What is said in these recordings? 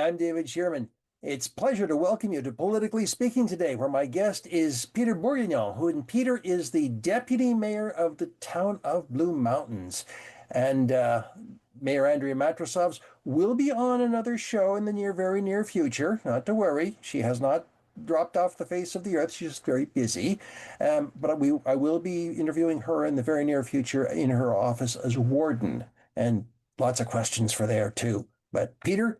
I'm David Shearman. It's a pleasure to welcome you to Politically Speaking today, where my guest is Peter Bordignon, Peter is the Deputy Mayor of the town of Blue Mountains. And Mayor Andrea Matrosovs will be on another show in the very near future. Not to worry, she has not dropped off the face of the earth. She's just very busy. But I will be interviewing her in the very near future in her office as warden. And lots of questions for there, too. But Peter,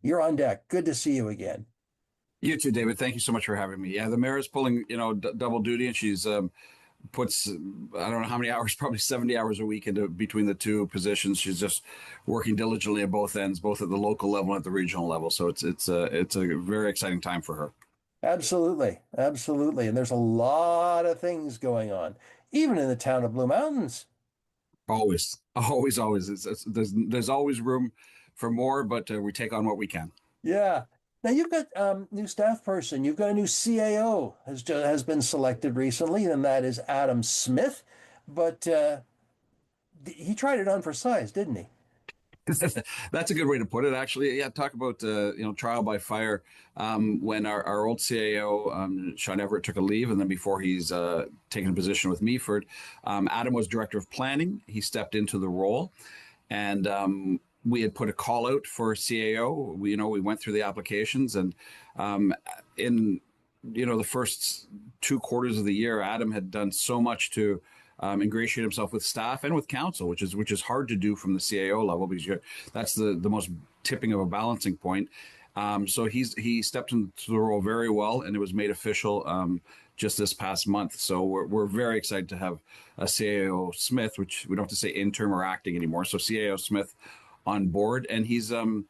you're on deck. Good to see you again. You too, David. Thank you so much for having me. Yeah, the mayor is pulling, double duty, and she's puts I don't know how many hours, probably 70 hours a week into between the two positions. She's just working diligently at both ends, both at the local level and at the regional level. So it's a very exciting time for her. Absolutely, absolutely. And there's a lot of things going on, even in the town of Blue Mountains. Always, always, always. There's always room for more, but we take on what we can. Yeah. Now you've got new staff person. You've got a new CAO has been selected recently, and that is Adam Smith. But he tried it on for size, didn't he? That's a good way to put it, actually. Yeah, talk about trial by fire. When our old CAO, Sean Everett, took a leave, and then before he's taken a position with Meaford, Adam was director of planning. He stepped into the role, and we had put a call out for CAO. We went through the applications, and in the first 2 quarters of the year, Adam had done so much to ingratiate himself with staff and with council, which is hard to do from the CAO level, because that's the most tipping of a balancing point. So he stepped into the role very well, and it was made official just this past month. So we're very excited to have a CAO Smith, which we don't have to say interim or acting anymore. So CAO Smith on board, and he's putting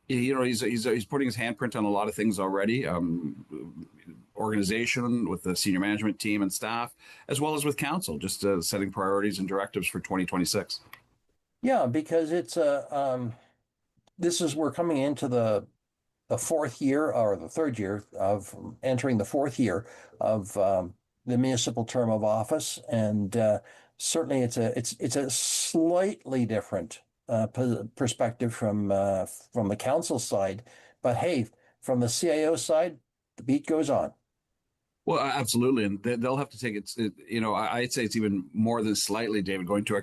his handprint on a lot of things already. Organization with the senior management team and staff, as well as with council, just setting priorities and directives for 2026. Yeah, because we're coming into the fourth year or the third year of entering the fourth year of the municipal term of office, and certainly it's a slightly different perspective from the council side, but hey, from the CAO side, the beat goes on. Well, absolutely, and they'll have to take I'd say it's even more than slightly, David, going to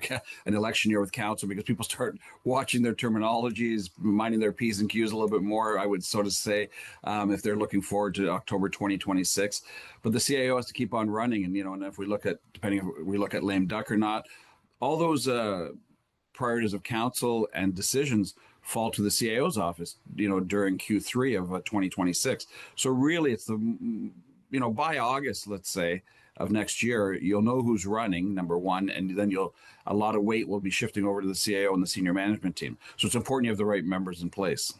an election year with council, because people start watching their terminologies, minding their P's and Q's a little bit more, I would sort of say, if they're looking forward to October 2026. But the CAO has to keep on running, and if we look at, depending if we look at lame duck or not, all those priorities of council and decisions fall to the CAO's office, during Q3 of 2026. So really, it's by August, let's say, of next year, you'll know who's running, number one, and then a lot of weight will be shifting over to the CAO and the senior management team. So it's important you have the right members in place.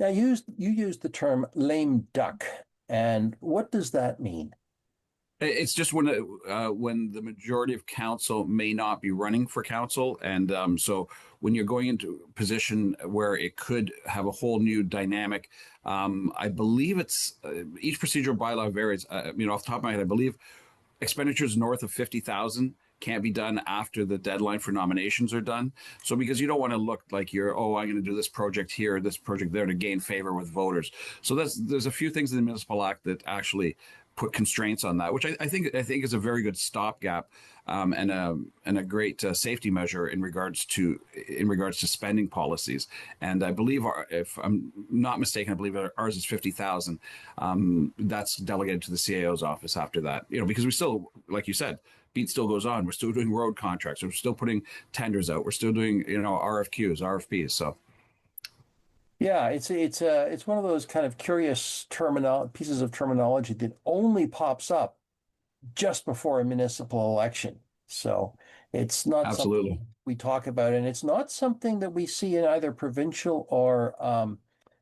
Now, you used the term lame duck, and what does that mean? It's just when the majority of council may not be running for council, and so when you're going into a position where it could have a whole new dynamic, I believe it's each procedural bylaw varies. Off the top of my head, I believe expenditures north of 50,000 can't be done after the deadline for nominations are done. So because you don't want to look like I'm going to do this project here, this project there to gain favor with voters. So there's a few things in the Municipal Act that actually put constraints on that, which I think is a very good stopgap and a great safety measure in regards to spending policies. And I believe, if I'm not mistaken, I believe ours is 50,000. That's delegated to the CAO's office after that. Because we still, like you said, beat still goes on. We're still doing road contracts. We're still putting tenders out. We're still doing RFQs, RFPs. So. Yeah, it's one of those kind of curious pieces of terminology that only pops up just before a municipal election. So it's not Absolutely something we talk about, and it's not something that we see in either provincial or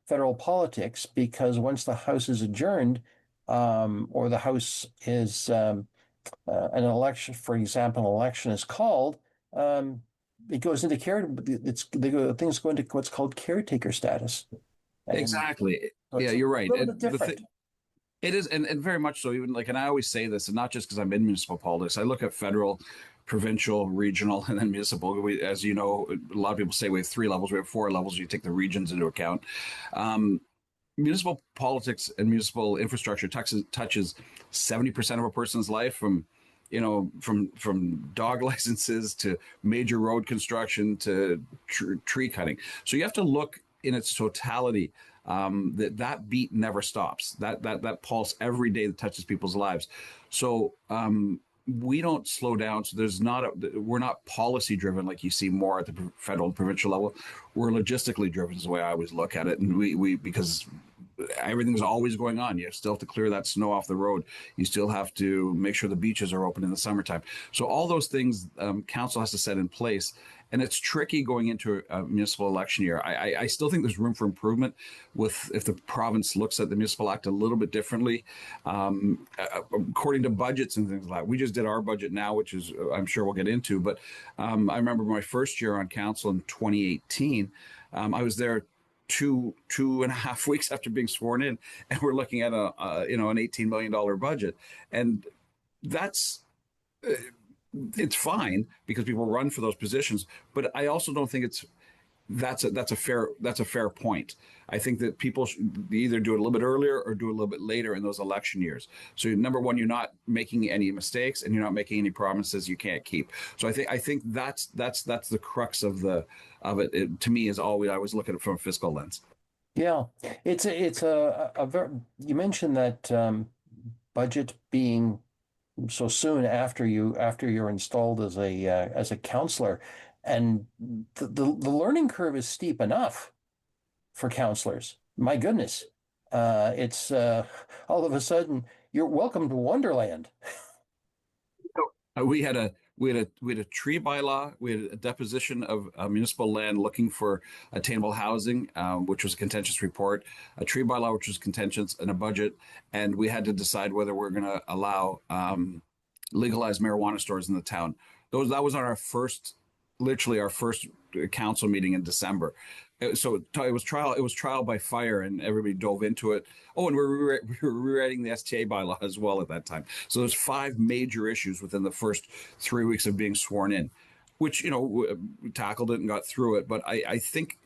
federal politics, because once the House is adjourned, or the House is an election, for example, an election is called. It goes into things go into what's called caretaker status. And exactly. so Yeah, you're right. A little bit different. It is, and very much so. Even and I always say this, and not just because I'm in municipal politics. I look at federal, provincial, regional, and then municipal. As you know, a lot of people say we have 3 levels. We have 4 levels. You take the regions into account. municipal politics and municipal infrastructure touches 70% of a person's life, from from dog licenses to major road construction to tree cutting. So you have to look in its totality. That beat never stops. That pulse every day that touches people's lives. So we don't slow down. So we're not policy driven like you see more at the federal and provincial level. We're logistically driven is the way I always look at it. And we because everything's always going on. You still have to clear that snow off the road. You still have to make sure the beaches are open in the summertime. So all those things council has to set in place. And it's tricky going into a municipal election year. I still think there's room for improvement with if the province looks at the municipal act a little bit differently, according to budgets and things like that. We just did our budget now, which is I'm sure we'll get into. But I remember my first year on council in 2018. I was there two and a half weeks after being sworn in, and we're looking at an $18 million budget, and that's it's fine because people run for those positions, but I also don't think that's a fair point. I think that people should either do it a little bit earlier or do it a little bit later in those election years. So number one, you're not making any mistakes and you're not making any promises you can't keep. So I think that's the crux of it. To me, is always I always look at it from a fiscal lens. Yeah, it's a very, you mentioned that budget being so soon after you're installed as a counselor, and the learning curve is steep enough for counselors. My goodness, it's all of a sudden you're welcome to Wonderland. We had a tree bylaw. We had a deposition of municipal land looking for attainable housing, which was a contentious report, a tree bylaw, which was contentious, and a budget. And we had to decide whether we're going to allow legalized marijuana stores in the town. That was on literally our first council meeting in December. So it was trial by fire, and everybody dove into it. Oh, and we were rewriting the STA bylaw as well at that time. So there's 5 major issues within the first 3 weeks of being sworn in, which we tackled it and got through it. But I think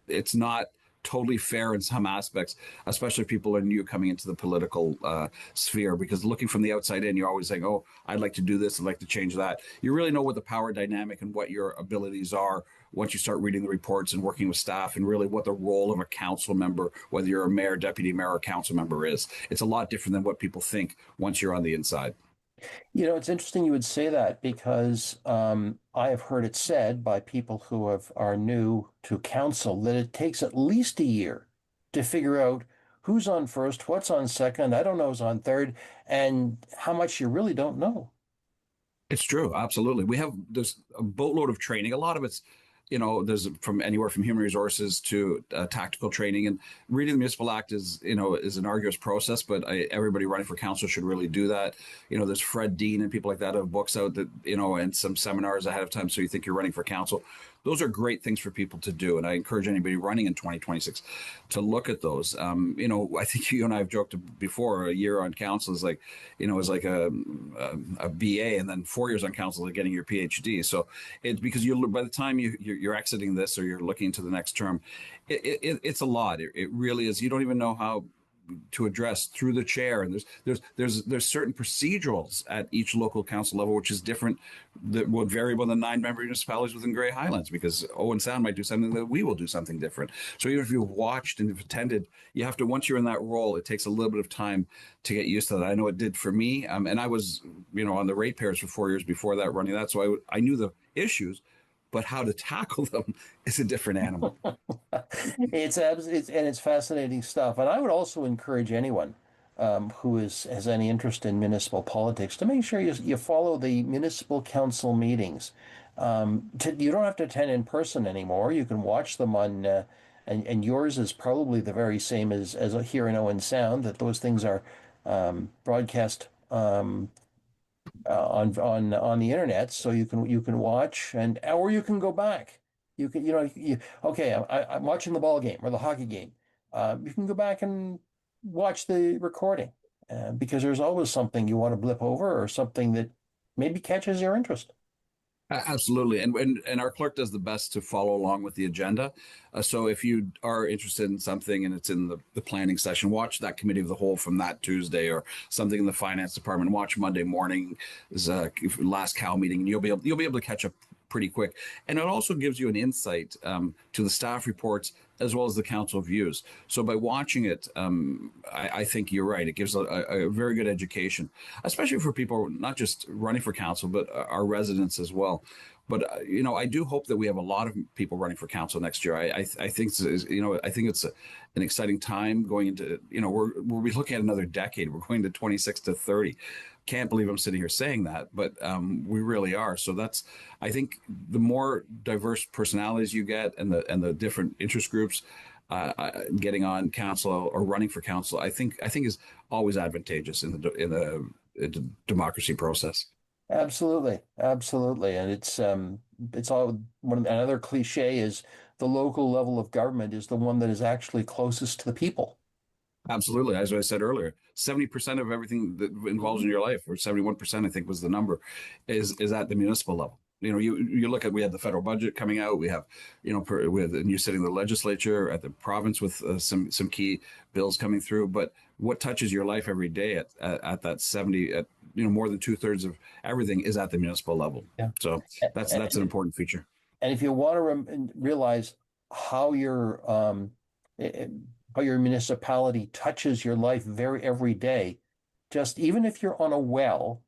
it's not totally fair in some aspects, especially if people are new coming into the political sphere, because looking from the outside in, you're always saying, oh, I'd like to do this, I'd like to change that. You really know what the power dynamic and what your abilities are once you start reading the reports and working with staff, and really what the role of a council member, whether you're a mayor, deputy mayor, or council member is. It's a lot different than what people think once you're on the inside. It's interesting you would say that because I have heard it said by people who are new to council that it takes at least a year to figure out who's on first, what's on second, I don't know who's on third, and how much you really don't know. It's true, absolutely. There's a boatload of training. A lot of it's there's from anywhere from human resources to tactical training. And reading the municipal act is an arduous process, but everybody running for council should really do that. There's Fred Dean and people like that have books out that and some seminars ahead of time, so you think you're running for council. Those are great things for people to do, and I encourage anybody running in 2026 to look at those. I think you and I have joked before. A year on council is is like a BA, and then 4 years on council is getting your PhD. So it's because by the time you're exiting this or you're looking into the next term, it's a lot. It really is. You don't even know how to address through the chair, and there's certain procedurals at each local council level, which is different, that would vary by the 9 member municipalities within Grey Highlands, because Owen Sound might do something that we will do something different. So even if you've watched and have attended, you have to, once you're in that role, it takes a little bit of time to get used to that. I know it did for me, and I was on the ratepayers for 4 years before that, running that, so I knew the issues, but how to tackle them is a different animal. It's fascinating stuff. And I would also encourage anyone who has any interest in municipal politics to make sure you follow the municipal council meetings. You don't have to attend in person anymore. You can watch them on, and yours is probably the very same as here in Owen Sound, that those things are broadcast on the internet, so you can watch, or you can go back. You can okay, I'm watching the ball game or the hockey game. You can go back and watch the recording because there's always something you want to blip over or something that maybe catches your interest. Absolutely, and our clerk does the best to follow along with the agenda. So if you are interested in something and it's in the planning session, watch that committee of the whole from that Tuesday, or something in the finance department. Watch Monday morning is last Cal meeting, and you'll be able to catch up pretty quick. And it also gives you an insight to the staff reports as well as the council views. So by watching it, I think you're right. It gives a very good education, especially for people not just running for council, but our residents as well. But I do hope that we have a lot of people running for council next year. I think I think it's an exciting time going into we'll be looking at another decade. We're going to 26 to 30. Can't believe I'm sitting here saying that, but we really are. So that's, I think, the more diverse personalities you get, and the different interest groups getting on council or running for council, I think is always advantageous in the democracy process. Absolutely, absolutely, and it's all another cliche is the local level of government is the one that is actually closest to the people. Absolutely. As I said earlier, 70% of everything that involves in Mhm. your life, or 71%, I think was the number, is at the municipal level. You look at, we had the federal budget coming out. We have, we have the new sitting in the legislature at the province with some key bills coming through. But what touches your life every day at that 70, at more than two-thirds of everything is at the municipal level. Yeah. So that's an important feature. And if you want to realize how eh, eh, how your municipality touches your life very every day, just even if you're on a well,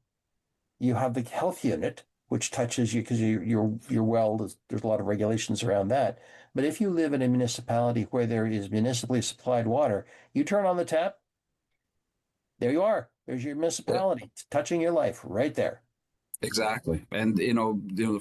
you have the health unit, which touches you because your well, there's a lot of regulations around that. But if you live in a municipality where there is municipally supplied water, you turn on the tap, there you are. There's your municipality touching your life right there. Exactly, and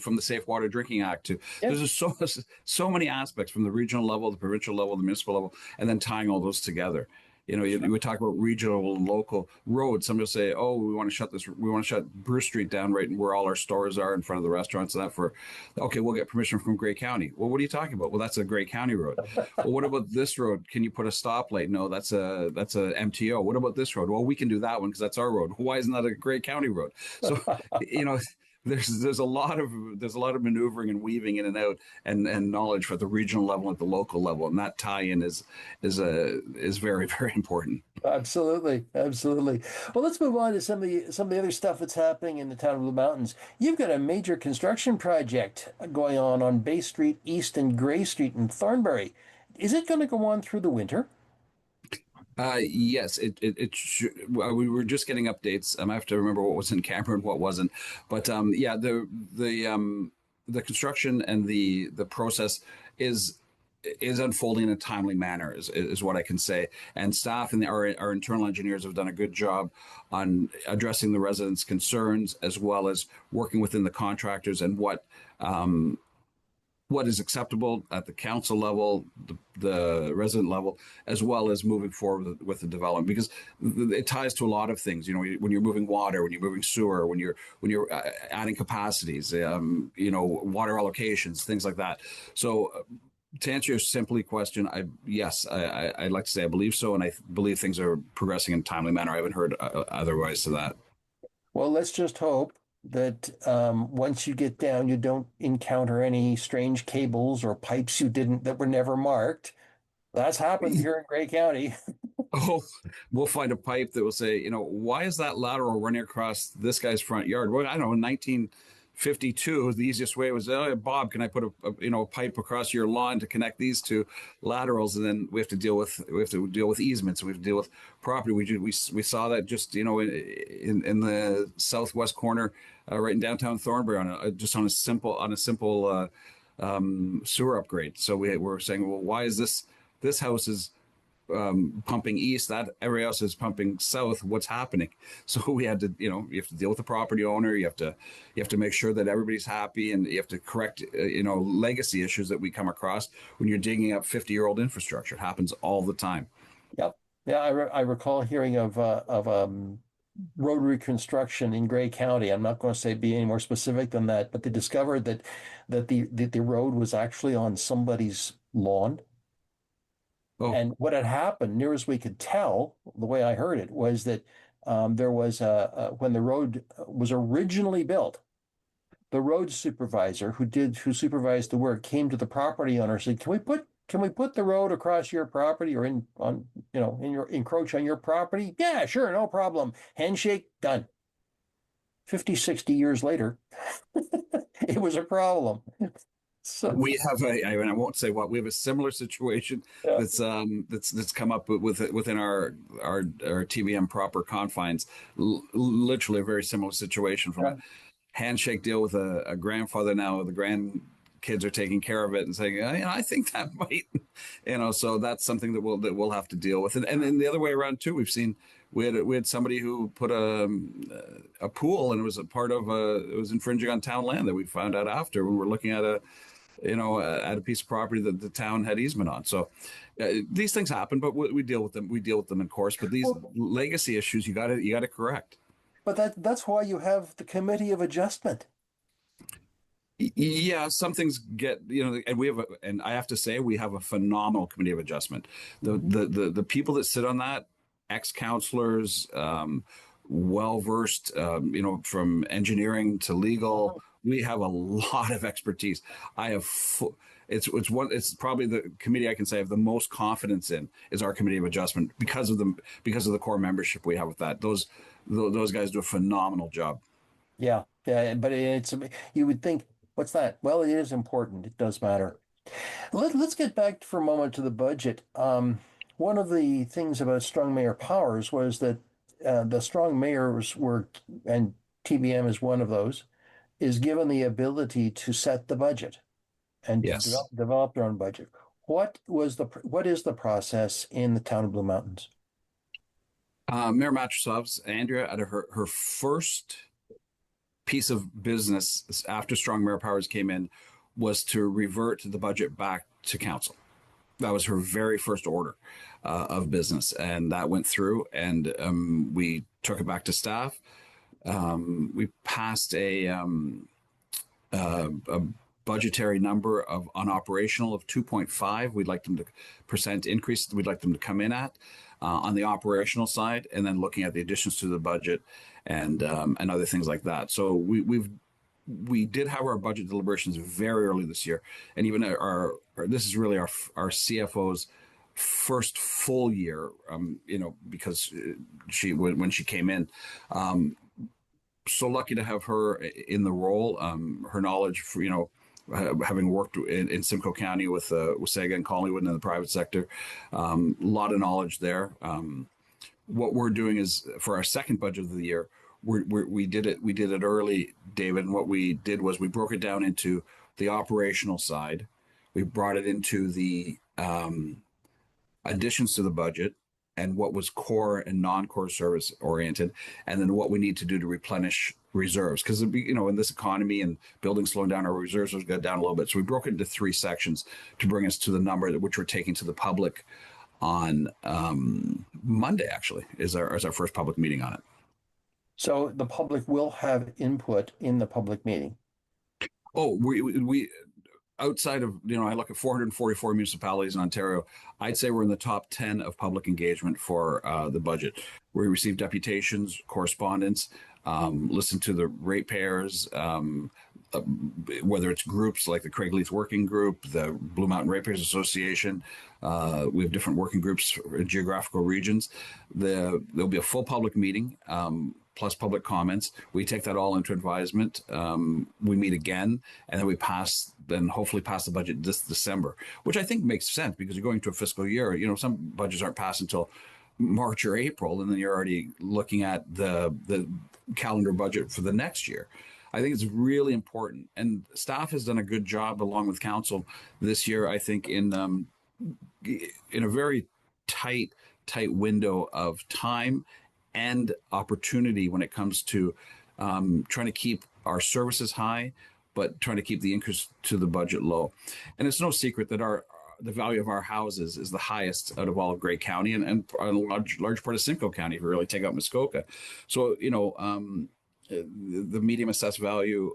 from the Safe Water Drinking Act to, Yeah. there's just so many aspects from the regional level, the provincial level, the municipal level, and then tying all those together. You would talk about regional and local roads. Somebody will say, "Oh, we want to shut Bruce Street down right where all our stores are in front of the restaurants." And that for, okay, we'll get permission from Grey County. Well, what are you talking about? Well, that's a Grey County road. Well, what about this road? Can you put a stoplight? No, that's a MTO. What about this road? Well, we can do that one because that's our road. Why isn't that a Grey County road? So you know there's a lot of maneuvering and weaving in and out, and knowledge for the regional level and at the local level, and that tie-in is very, very important. Absolutely, absolutely. Well, let's move on to some of the other stuff that's happening in the town of Blue Mountains. You've got a major construction project going on Bay Street East and Gray Street in Thornbury. Is it going to go on through the winter? Yes, we were just getting updates. I have to remember what was in camera and what wasn't. But yeah, the construction and the process is is unfolding in a timely manner, is what I can say. And staff and our internal engineers have done a good job on addressing the residents' concerns, as well as working within the contractors and what is acceptable at the council level, the resident level, as well as moving forward with the development, because it ties to a lot of things. When you're moving water, when you're moving sewer, when you're adding capacities, water allocations, things like that. So. To answer your simply question, I'd like to say I believe so, and I believe things are progressing in a timely manner. I haven't heard otherwise to that. Well, let's just hope that once you get down, you don't encounter any strange cables or pipes that were never marked. That's happened here in Gray County. Oh, we'll find a pipe that will say, why is that lateral running across this guy's front yard? Well, I don't know, in 1952, the easiest way was, oh, Bob, can I put a pipe across your lawn to connect these two laterals? And then we have to deal with easements. We have to deal with property. We saw that just in the southwest corner, right in downtown Thornbury, just on a simple sewer upgrade. So we were saying, well, why is this house is pumping east, that everybody else is pumping south? What's happening? So we had to, you have to deal with the property owner. You have to make sure that everybody's happy, and you have to correct, legacy issues that we come across when you're digging up 50-year-old infrastructure. It happens all the time. Yep. Yeah, I recall hearing of road reconstruction in Gray County. I'm not going to say be any more specific than that, but they discovered that the road was actually on somebody's lawn. Oh, And what had happened, near as we could tell, the way I heard it, was that there was when the road was originally built, the road supervisor who supervised the work came to the property owner and said, can we put the road across your property or in on in your encroach on your property? Yeah, sure, no problem. Handshake, done. 50, 60 years later, it was a problem. So We have I won't say what, we have a similar situation yeah, that's come up within our TBM proper confines. Literally a very similar situation from yeah. a handshake deal with a grandfather. Now the grandkids are taking care of it and saying, I think that might, so that's something that we'll have to deal with. And then the other way around too, we had somebody who put a pool, and it was it was infringing on town land that we found out after when we were looking at at a piece of property that the town had easement on. So these things happen, but we deal with them. We deal with them in course. But these Well, legacy issues, you got to correct. but that's why you have the committee of adjustment. Yeah, some things get, and I have to say we have a phenomenal committee of adjustment. The Mhm. the people that sit on that, ex-counselors, well versed, from engineering to legal. We have a lot of expertise. I have. It's probably the committee I can say I have the most confidence in is our committee of adjustment because of the core membership we have with that. Those guys do a phenomenal job. Yeah, yeah, but you would think, what's that? Well, it is important. It does matter. Let's get back for a moment to the budget. One of the things about strong mayor powers was that the strong mayors were, and TBM is one of those, is given the ability to set the budget and to Yes. develop their own budget. What is the process in the town of Blue Mountains? Mayor Matrosov's Andrea at her first piece of business after strong mayor powers came in was to revert the budget back to council. That was her very first order of business, and that went through. And we took it back to staff. We passed a budgetary number of unoperational of 2.5. We'd like them to percent increase. We'd like them to come in at on the operational side, and then looking at the additions to the budget and other things like that. So we did have our budget deliberations very early this year, and even this is really our CFO's first full year, because when she came in, so lucky to have her in the role. Her knowledge, having worked in Simcoe County with Sega and Collingwood in the private sector, a lot of knowledge there. What we're doing is for our second budget of the year, we did it early, David. And what we did was we broke it down into the operational side. We brought it into the additions to the budget and what was core and non-core service oriented, and then what we need to do to replenish reserves. Because in this economy and building slowing down, our reserves have got down a little bit. So we broke it into three sections to bring us to the number which we're taking to the public on Monday. Actually, is our first public meeting on it. So the public will have input in the public meeting. Oh, we outside of, I look at 444 municipalities in Ontario. I'd say we're in the top 10 of public engagement for the budget. We receive deputations, correspondence, listen to the ratepayers, whether it's groups like the Craigleith Working Group, the Blue Mountain Ratepayers Association. We have different working groups for geographical regions. There'll be a full public meeting, plus public comments. We take that all into advisement. We meet again, and then hopefully pass the budget this December, which I think makes sense because you're going to a fiscal year. Some budgets aren't passed until March or April, and then you're already looking at the calendar budget for the next year. I think it's really important, and staff has done a good job along with council this year. I think in a very tight window of time and opportunity when it comes to trying to keep our services high, but trying to keep the increase to the budget low. And it's no secret that the value of our houses is the highest out of all of Grey County and a large part of Simcoe County if you really take out Muskoka. So, the medium assessed value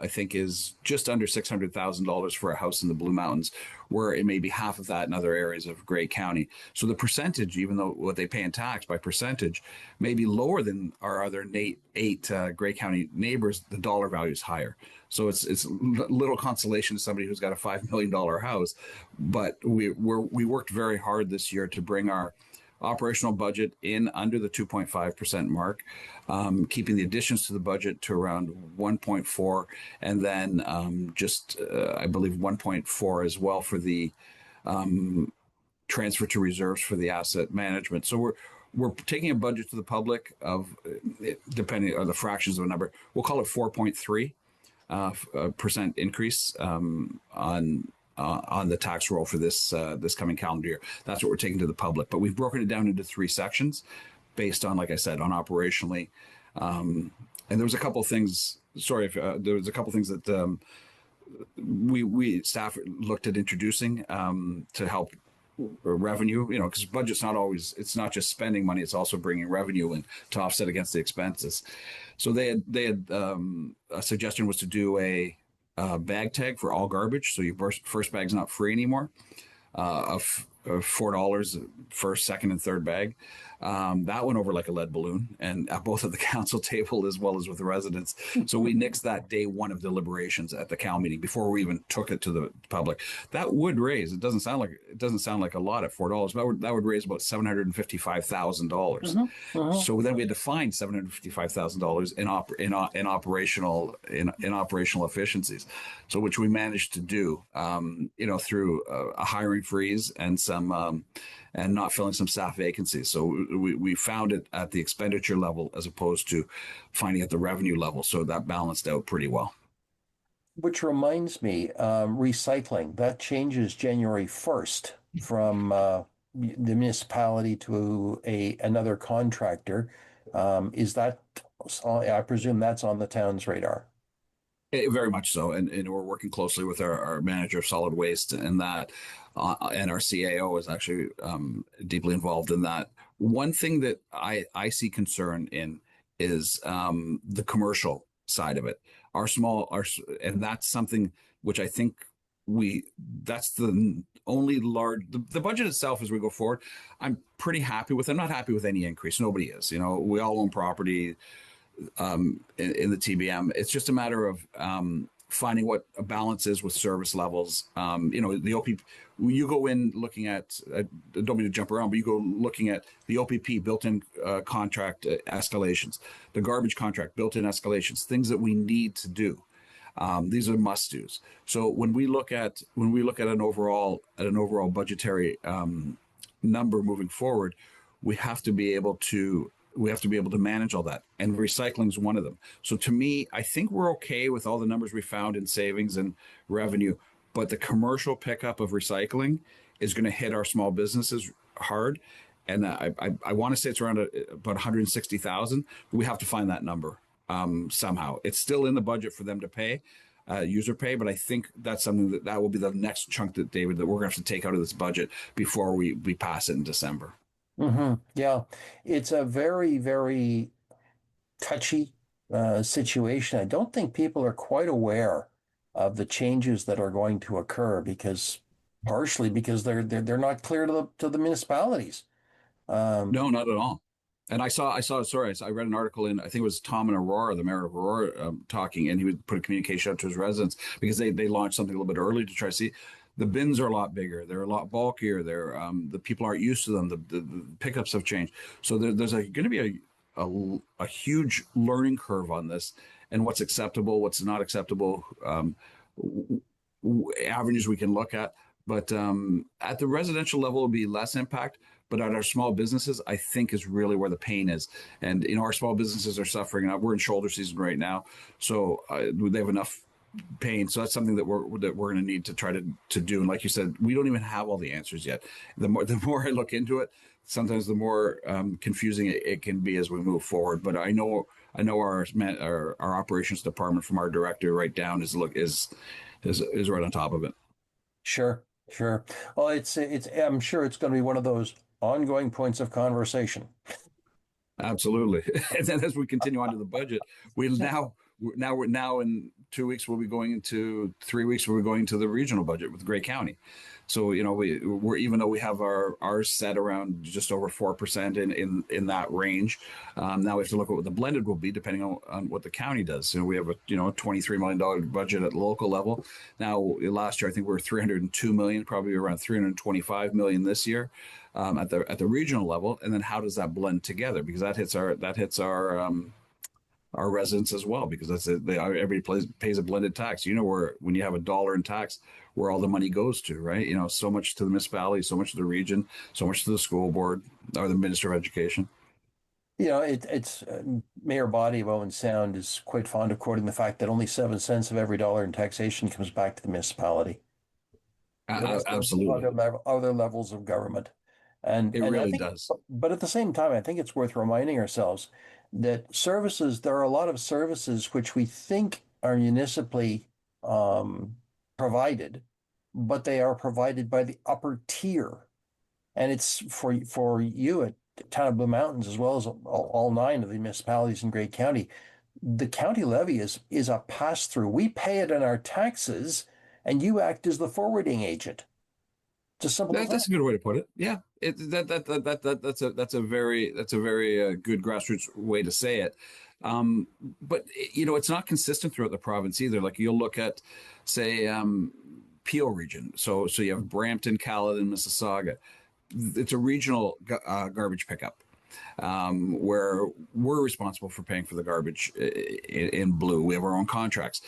I think is just under $600,000 for a house in the Blue Mountains, where it may be half of that in other areas of Grey County. So the percentage, even though what they pay in tax by percentage may be lower than our other eight Grey County neighbors, the dollar value is higher. So it's little consolation to somebody who's got a $5 million house. But we worked very hard this year to bring our operational budget in under the 2.5% mark, keeping the additions to the budget to around 1.4, and then I believe 1.4 as well for the transfer to reserves for the asset management. So we're taking a budget to the public of, depending on the fractions of a number, we'll call it 4.3 percent increase on the tax roll for this coming calendar year. That's what we're taking to the public. But we've broken it down into three sections based on, like I said, on operationally. And there was a couple of things. Sorry, if there was a couple of things that we staff looked at introducing to help revenue, because budget's not always, it's not just spending money, it's also bringing revenue in to offset against the expenses. So they had a suggestion was to do a bag tag for all garbage, so your first bag's not free anymore, of $4 first, second, and third bag. That went over like a lead balloon, and at both at the council table as well as with the residents. So we nixed that day one of deliberations at the Cal meeting before we even took it to the public. That would raise. It doesn't sound like a lot at $4, but that would raise about $755,000. So then we had to find $755,000 in operational efficiencies. So which we managed to do, through a hiring freeze and some. And not filling some staff vacancies. So we found it at the expenditure level as opposed to finding at the revenue level. So that balanced out pretty well. Which reminds me, recycling, that changes January 1st from the municipality to another contractor. Is that, I presume that's on the town's radar? Very much so, and we're working closely with our manager of solid waste, and that, and our CAO is actually deeply involved in that. One thing that I see concern in is the commercial side of it. And that's something which I think that's the only the budget itself as we go forward. I'm pretty happy with. I'm not happy with any increase. Nobody is. We all own property. In the TBM, it's just a matter of finding what a balance is with service levels. The OPP, you go in looking at, I don't mean to jump around, but you go looking at the OPP built-in contract escalations, the garbage contract built-in escalations, things that we need to do. These are must-dos. So when we look at an overall budgetary number moving forward, we have to be able to manage all that, and recycling is one of them. So to me, I think we're okay with all the numbers we found in savings and revenue, but the commercial pickup of recycling is going to hit our small businesses hard. And I want to say it's around about 160,000. We have to find that number somehow. It's still in the budget for them to pay, user pay, but I think that's something that will be the next chunk that we're going to have to take out of this budget before we pass it in December. Yeah, it's a very, very touchy situation. I don't think people are quite aware of the changes that are going to occur partially because they're not clear to the municipalities. No, not at all. And I read an article in, I think it was Tom and Aurora, the mayor of Aurora, talking, and he would put a communication out to his residents because they launched something a little bit early to try to see. The bins are a lot bigger. They're a lot bulkier. The people aren't used to them. The pickups have changed. So there's going to be a huge learning curve on this, and what's acceptable, what's not acceptable, avenues we can look at. But at the residential level, it'll be less impact. But at our small businesses, I think is really where the pain is. And our small businesses are suffering. We're in shoulder season right now, so they have enough pain. So that's something that we're going to need to try to do. And like you said, we don't even have all the answers yet. The more I look into it, sometimes the more confusing it can be as we move forward. But I know our operations department, from our director right down, is right on top of it. Sure. Well, I'm sure it's going to be one of those ongoing points of conversation. Absolutely. And then as we continue on to the budget, Now in 2 weeks we'll be going into 3 weeks we'll be going to the regional budget with Grey County. So we're even though we have ours set around just over 4% in that range. Now we have to look at what the blended will be depending on what the county does. We have a $23 million budget at the local level. Now last year I think we were 302 million, probably around 325 million this year at the regional level. And then how does that blend together? Because that hits our residents as well, because everybody pays a blended tax. Where when you have $1 in tax, where all the money goes to, right? So much to the municipality, so much to the region, so much to the school board or the Minister of Education. It's Mayor Body of Owen Sound is quite fond of quoting the fact that only 7 cents of every dollar in taxation comes back to the municipality. Absolutely. Other levels of government. And it really think, does. But at the same time, I think it's worth reminding ourselves that there are a lot of services which we think are municipally provided, but they are provided by the upper tier. And it's for you at the town of Blue Mountains, as well as all 9 of the municipalities in Grey County. The county levy is a pass-through. We pay it in our taxes, and you act as the forwarding agent. Just simple as that. That's a good way to put it. Yeah, that's a very good grassroots way to say it. But it's not consistent throughout the province either. Like you'll look at, say, Peel region. So you have Brampton, Caledon, Mississauga. It's a regional garbage pickup where we're responsible for paying for the garbage in Blue. We have our own contracts.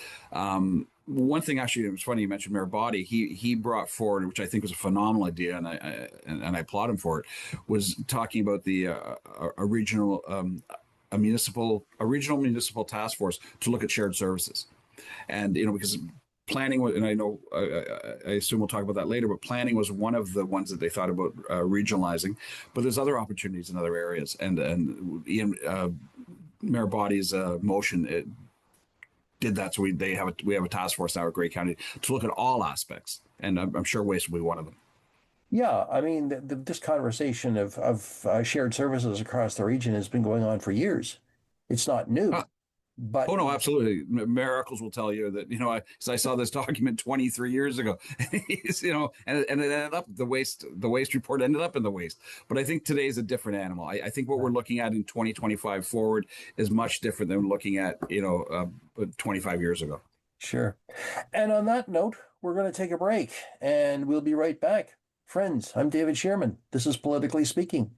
One thing, actually, it was funny you mentioned Mayor Body. He brought forward, which I think was a phenomenal idea, and I applaud him for it, was talking about a regional municipal task force to look at shared services, and because planning, and I know I assume we'll talk about that later, but planning was one of the ones that they thought about regionalizing, but there's other opportunities in other areas, and Ian, Mayor Body's motion did that. So we have a task force now at Grey County to look at all aspects, and I'm sure waste will be one of them. Yeah, I mean, this conversation of shared services across the region has been going on for years. It's not new. But oh no, absolutely. Mayor Eccles will tell you that I saw this document 23 years ago, and it ended up the waste report ended up in the waste. But I think today is a different animal. I think what we're looking at in 2025 forward is much different than looking at 25 years ago. Sure. And on that note, we're going to take a break, and we'll be right back. Friends, I'm David Shearman. This is Politically Speaking.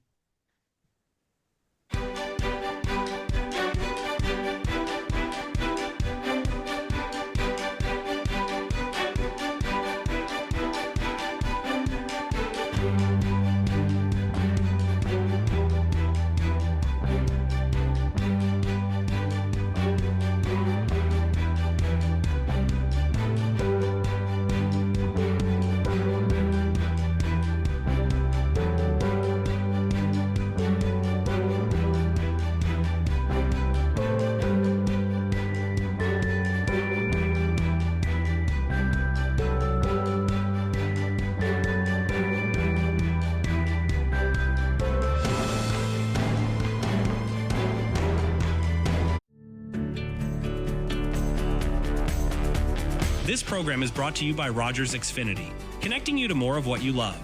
This program is brought to you by Rogers Xfinity, connecting you to more of what you love.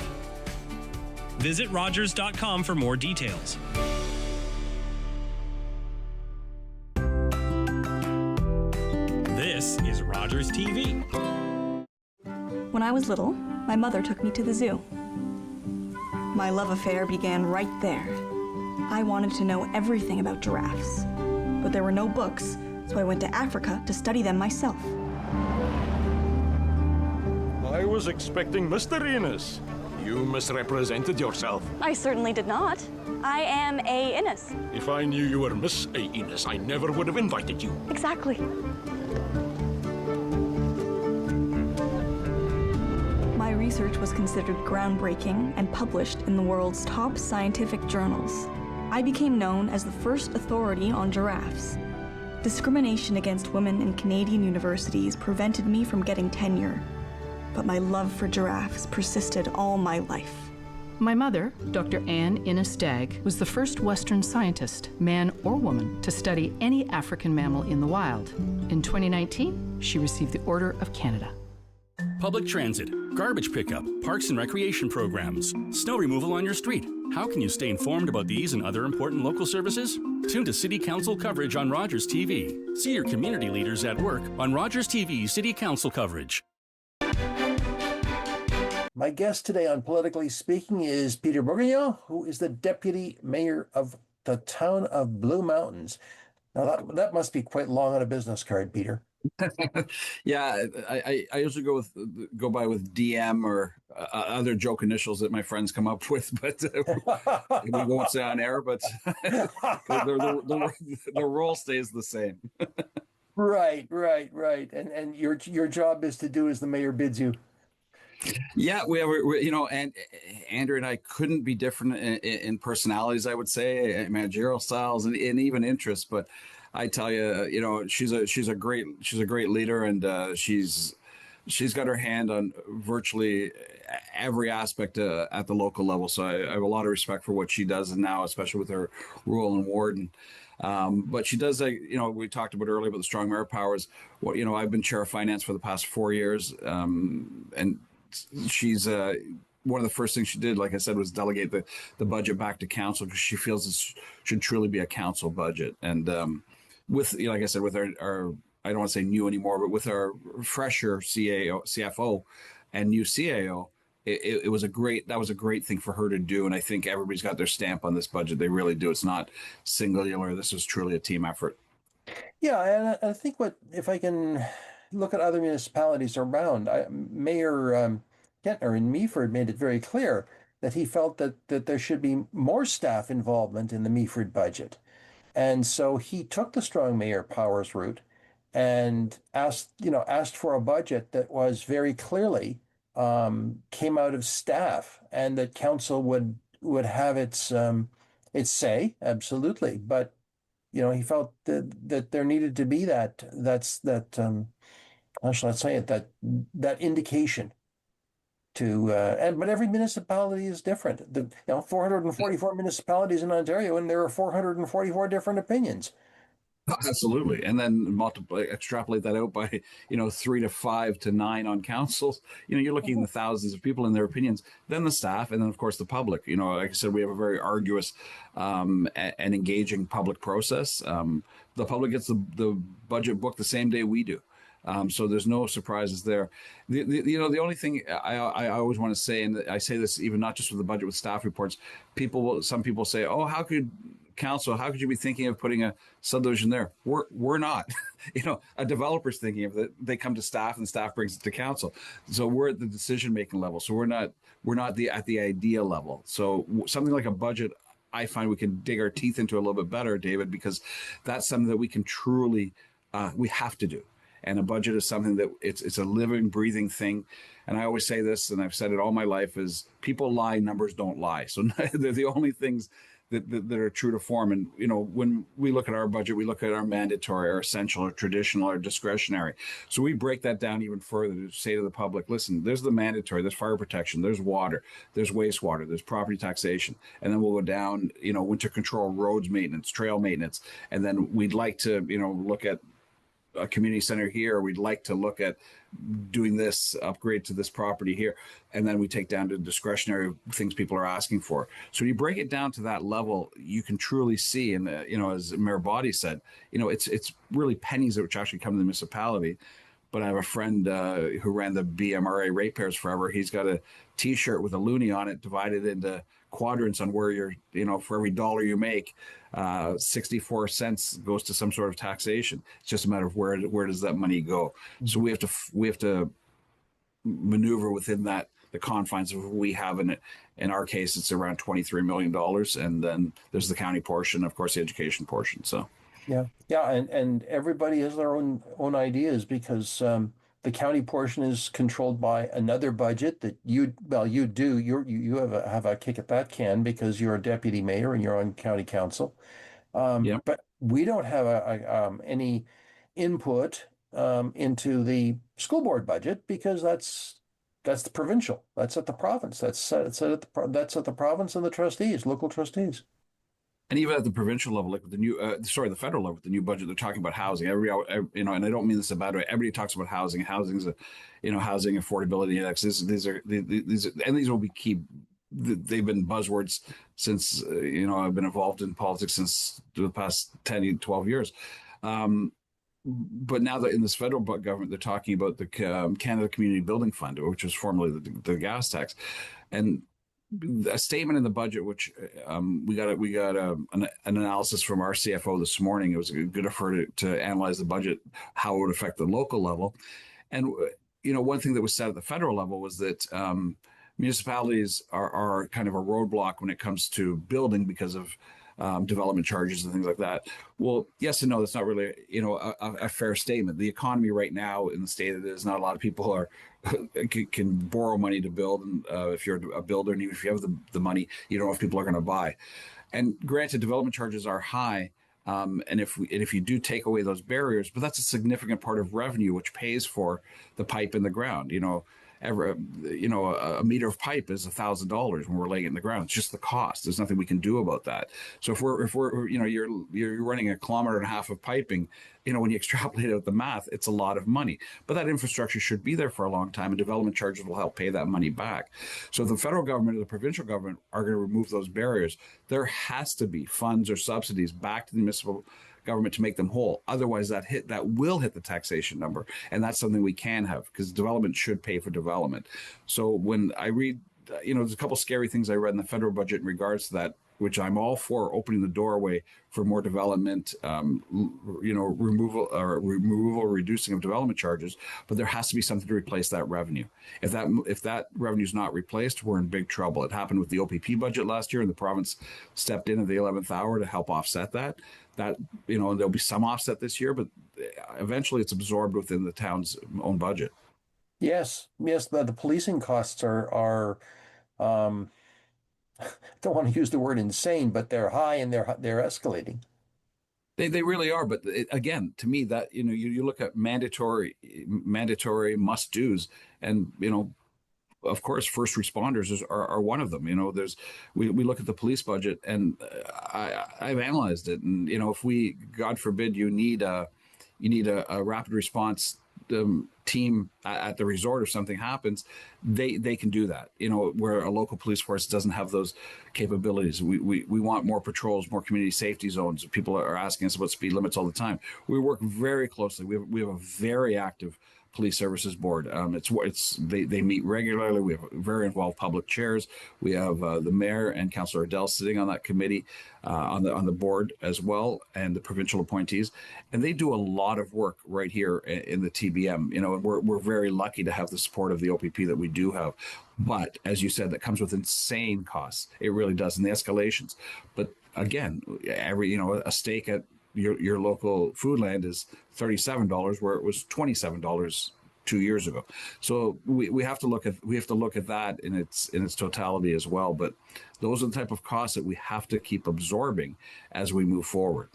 Visit Rogers.com for more details. This is Rogers TV. When I was little, my mother took me to the zoo. My love affair began right there. I wanted to know everything about giraffes, but there were no books, so I went to Africa to study them myself. I was expecting Mr. Innes. You misrepresented yourself. I certainly did not. I am A. Innes. If I knew you were Miss A. Innes, I never would have invited you. Exactly. My research was considered groundbreaking and published in the world's top scientific journals. I became known as the first authority on giraffes. Discrimination against women in Canadian universities prevented me from getting tenure, but my love for giraffes persisted all my life. My mother, Dr. Anne Innes Stagg, was the first Western scientist, man or woman, to study any African mammal in the wild. In 2019, she received the Order of Canada. Public transit, garbage pickup, parks and recreation programs, snow removal on your street. How can you stay informed about these and other important local services? Tune to City Council coverage on Rogers TV. See your community leaders at work on Rogers TV City Council coverage. My guest today on Politically Speaking is Peter Bordignon, who is the deputy mayor of the town of Blue Mountains. Now, that must be quite long on a business card, Peter. Yeah, I usually go by with DM or other joke initials that my friends come up with, but we won't say on air. But the role stays the same. Right. And your job is to do as the mayor bids you. Yeah, we and Andrew and I couldn't be different in personalities, I would say, managerial styles and even interests. But I tell you, she's a great leader, and she's got her hand on virtually every aspect at the local level. So I have a lot of respect for what she does, and now especially with her role in Warden. But she does, we talked about earlier about the strong mayor powers. I've been chair of finance for the past 4 years, and she's one of the first things she did, like I said, was delegate the budget back to council, because she feels this should truly be a council budget. And with, like I said, with our I don't want to say new anymore, but with our fresher CFO and new CAO, it was a great thing for her to do. And I think everybody's got their stamp on this budget. They really do. It's not singular. This is truly a team effort. Yeah, and I think if I can look at other municipalities around, Mayor Kentner in Meaford made it very clear that he felt that there should be more staff involvement in the Meaford budget. And so he took the strong mayor powers route and asked for a budget that was very clearly came out of staff, and that council would have its say, absolutely. But he felt that there needed to be that how shall I say it, that indication to but every municipality is different. 444 municipalities in Ontario, and there are 444 different opinions. Absolutely. And then extrapolate that out by 3 to 5 to 9 on councils. You're looking in the thousands of people and their opinions, then the staff, and then of course the public. Like I said, we have a very arduous and engaging public process. The public gets the budget book the same day we do. So there's no surprises there. The only thing I always want to say, and I say this even not just with the budget, with staff reports, some people say, oh, how could you be thinking of putting a subdivision there? We're not. A developer's thinking of it. They come to staff, and staff brings it to council. So we're at the decision-making level. So we're not at the idea level. So something like a budget, I find we can dig our teeth into a little bit better, David, because that's something that we can truly, we have to do. And a budget is something that it's a living, breathing thing. And I always say this, and I've said it all my life, is people lie, numbers don't lie. So they're the only things that are true to form. And, when we look at our budget, we look at our mandatory, our essential, our traditional, our discretionary. So we break that down even further to say to the public, listen, there's the mandatory, there's fire protection, there's water, there's wastewater, there's property taxation. And then we'll go down, winter control, roads maintenance, trail maintenance. And then we'd like to, look at a community center here. We'd like to look at doing this upgrade to this property here. And then we take down to discretionary things people are asking for. So when you break it down to that level, you can truly see, and as Mayor Body said, it's really pennies which actually come to the municipality. But I have a friend who ran the BMRA ratepayers forever. He's got a T-shirt with a loonie on it, divided into quadrants on where you're, for every dollar you make, 64 cents goes to some sort of taxation. It's just a matter of where does that money go. So we have to maneuver within the confines of what we have in it. In our case, it's around $23 million, and then there's the county portion, of course, the education portion. So. Yeah, and everybody has their own ideas, because the county portion is controlled by another budget that you have a kick at that can, because you're a deputy mayor and you're on county council. But we don't have any input into the school board budget, because that's That's the provincial. That's at the province. That's at the province and the trustees, local trustees. And even at the provincial level, like with the federal level, with the new budget, they're talking about housing. And I don't mean this in a bad way. Everybody talks about housing. Housing is housing affordability index. These will be key. They've been buzzwords since, I've been involved in politics since the past 10, 12 years. But now that in this federal government, they're talking about the Canada Community Building Fund, which was formerly the gas tax, and a statement in the budget, which we got an analysis from our CFO this morning. It was good of her to analyze the budget, how it would affect the local level, and one thing that was said at the federal level was that municipalities are kind of a roadblock when it comes to building because of development charges and things like that. Well, yes and no. That's not really, a fair statement. The economy right now in the state it is, not a lot of people can borrow money to build. And if you're a builder, and even if you have the money, you don't know if people are going to buy. And granted, development charges are high. And if you do take away those barriers, but that's a significant part of revenue, which pays for the pipe in the ground. A meter of pipe is $1,000 when we're laying it in the ground. It's just the cost. There's nothing we can do about that. So if we're you're running 1.5 kilometers of piping, when you extrapolate out the math, it's a lot of money. But that infrastructure should be there for a long time, and development charges will help pay that money back. So if the federal government or the provincial government are going to remove those barriers, there has to be funds or subsidies back to the municipal government to make them whole. Otherwise, that will hit the taxation number, and that's something we can have, because development should pay for development. So when I read, there's a couple scary things I read in the federal budget in regards to that, which I'm all for, opening the doorway for more development, removal, reducing of development charges. But there has to be something to replace that revenue. If that revenue is not replaced, we're in big trouble. It happened with the OPP budget last year, and the province stepped in at the 11th hour to help offset that. There'll be some offset this year, but eventually it's absorbed within the town's own budget. Yes. The policing costs are don't want to use the word insane, but they're high and they're escalating. They really are. But again, to me, that you look at mandatory must do's, and of course, first responders are one of them. We look at the police budget, and I've analyzed it, and if we, God forbid, you need a rapid response team at the resort, if something happens, they can do that. Where a local police force doesn't have those capabilities. We want more patrols, more community safety zones. People are asking us about speed limits all the time. We work very closely. We have a very active police services board. They meet regularly. We have very involved public chairs. We have the mayor and Councillor Adele sitting on that committee, on the board as well, and the provincial appointees, and they do a lot of work right here in the TBM. And we're very lucky to have the support of the OPP that we do have. But as you said, that comes with insane costs. It really does, and the escalations. But again, a steak at your local Foodland is $37, where it was $27 2 years ago. So we have to look at that in its totality as well. But those are the type of costs that we have to keep absorbing as we move forward.